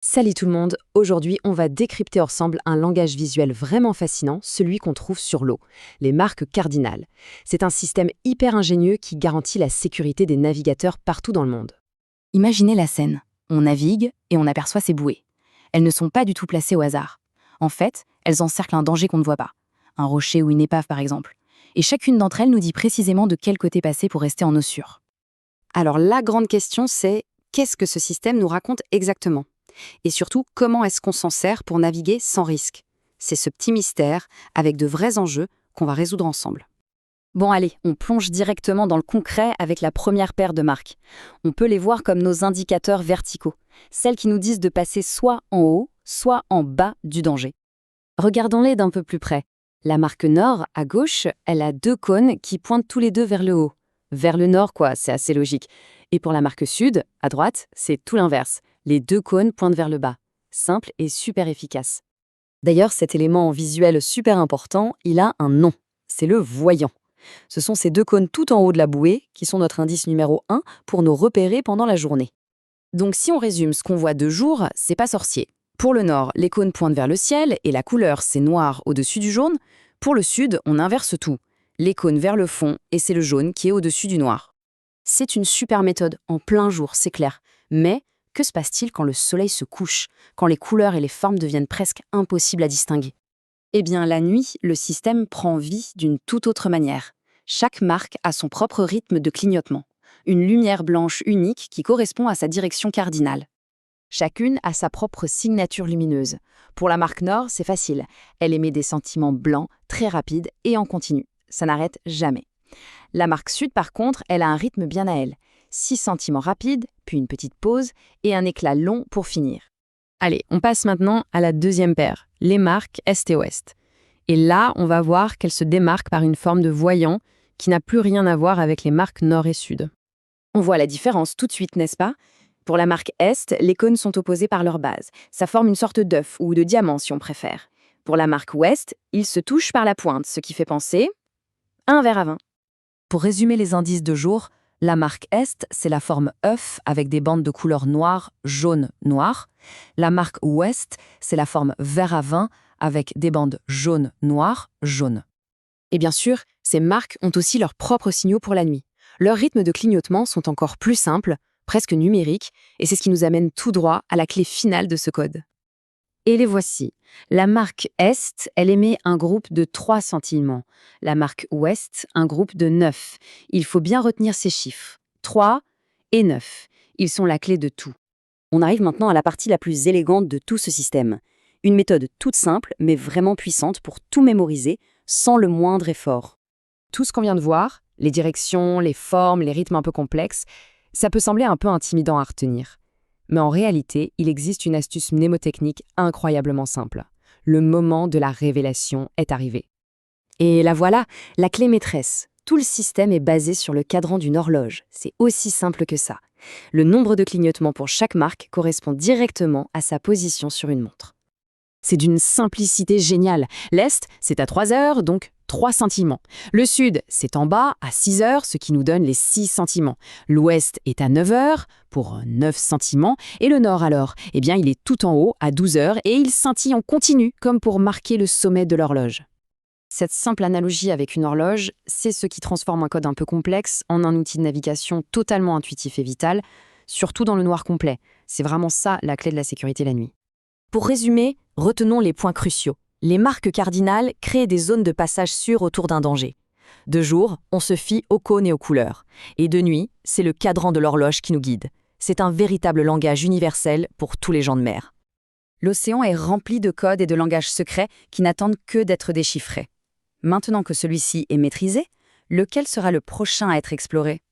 Salut tout le monde, aujourd'hui on va décrypter ensemble un langage visuel vraiment fascinant, celui qu'on trouve sur l'eau, les marques cardinales. C'est un système hyper ingénieux qui garantit la sécurité des navigateurs partout dans le monde. Imaginez la scène. On navigue et on aperçoit ces bouées. Elles ne sont pas du tout placées au hasard. En fait, elles encerclent un danger qu'on ne voit pas. Un rocher ou une épave par exemple. Et chacune d'entre elles nous dit précisément de quel côté passer pour rester en eau sûre. Alors la grande question c'est, qu'est-ce que ce système nous raconte exactement? Et surtout, comment est-ce qu'on s'en sert pour naviguer sans risque? C'est ce petit mystère, avec de vrais enjeux, qu'on va résoudre ensemble. Bon allez, on plonge directement dans le concret avec la première paire de marques. On peut les voir comme nos indicateurs verticaux, celles qui nous disent de passer soit en haut, soit en bas du danger. Regardons-les d'un peu plus près. La marque nord, à gauche, elle a deux cônes qui pointent tous les deux vers le haut. Vers le nord quoi, c'est assez logique. Et pour la marque sud, à droite, c'est tout l'inverse. Les deux cônes pointent vers le bas. Simple et super efficace. D'ailleurs, cet élément visuel super important, il a un nom. C'est le voyant. Ce sont ces deux cônes tout en haut de la bouée qui sont notre indice numéro 1 pour nous repérer pendant la journée. Donc si on résume ce qu'on voit de jour, c'est pas sorcier. Pour le nord, les cônes pointent vers le ciel et la couleur c'est noir au-dessus du jaune. Pour le sud, on inverse tout. Les cônes vers le fond et c'est le jaune qui est au-dessus du noir. C'est une super méthode, en plein jour, c'est clair. Mais que se passe-t-il quand le soleil se couche, quand les couleurs et les formes deviennent presque impossibles à distinguer? Eh bien, la nuit, le système prend vie d'une toute autre manière. Chaque marque a son propre rythme de clignotement, une lumière blanche unique qui correspond à sa direction cardinale. Chacune a sa propre signature lumineuse. Pour la marque Nord, c'est facile. Elle émet des sentiments blancs, très rapides et en continu. Ça n'arrête jamais. La marque Sud, par contre, elle a un rythme bien à elle. 6 sentiments rapides, puis une petite pause et un éclat long pour finir. Allez, on passe maintenant à la deuxième paire, les marques Est et Ouest. Et là, on va voir qu'elles se démarquent par une forme de voyant qui n'a plus rien à voir avec les marques Nord et Sud. On voit la différence tout de suite, n'est-ce pas? Pour la marque Est, les cônes sont opposés par leur base. Ça forme une sorte d'œuf ou de diamant si on préfère. Pour la marque Ouest, ils se touchent par la pointe, ce qui fait penser à un verre à vin. Pour résumer les indices de jour, la marque Est, c'est la forme œuf avec des bandes de couleur noire, jaune, noir. La marque Ouest, c'est la forme verre à vin avec des bandes jaune, noir, jaune. Et bien sûr, ces marques ont aussi leurs propres signaux pour la nuit. Leurs rythmes de clignotement sont encore plus simples, presque numériques, et c'est ce qui nous amène tout droit à la clé finale de ce code. Et les voici. La marque Est, elle émet un groupe de 3 scintillements. La marque Ouest, un groupe de 9. Il faut bien retenir ces chiffres. 3 et 9. Ils sont la clé de tout. On arrive maintenant à la partie la plus élégante de tout ce système. Une méthode toute simple, mais vraiment puissante pour tout mémoriser, sans le moindre effort. Tout ce qu'on vient de voir, les directions, les formes, les rythmes un peu complexes, ça peut sembler un peu intimidant à retenir. Mais en réalité, il existe une astuce mnémotechnique incroyablement simple. Le moment de la révélation est arrivé. Et la voilà, la clé maîtresse. Tout le système est basé sur le cadran d'une horloge. C'est aussi simple que ça. Le nombre de clignotements pour chaque marque correspond directement à sa position sur une montre. C'est d'une simplicité géniale. L'Est, c'est à 3 heures, donc 3 sentiments. Le Sud, c'est en bas, à 6 heures, ce qui nous donne les 6 sentiments. L'Ouest est à 9 heures, pour 9 sentiments. Et le Nord, alors? Eh bien, il est tout en haut, à 12 heures, et il scintille en continu, comme pour marquer le sommet de l'horloge. Cette simple analogie avec une horloge, c'est ce qui transforme un code un peu complexe en un outil de navigation totalement intuitif et vital, surtout dans le noir complet. C'est vraiment ça, la clé de la sécurité la nuit. Pour résumer, retenons les points cruciaux. Les marques cardinales créent des zones de passage sûres autour d'un danger. De jour, on se fie aux cônes et aux couleurs. Et de nuit, c'est le cadran de l'horloge qui nous guide. C'est un véritable langage universel pour tous les gens de mer. L'océan est rempli de codes et de langages secrets qui n'attendent que d'être déchiffrés. Maintenant que celui-ci est maîtrisé, lequel sera le prochain à être exploré?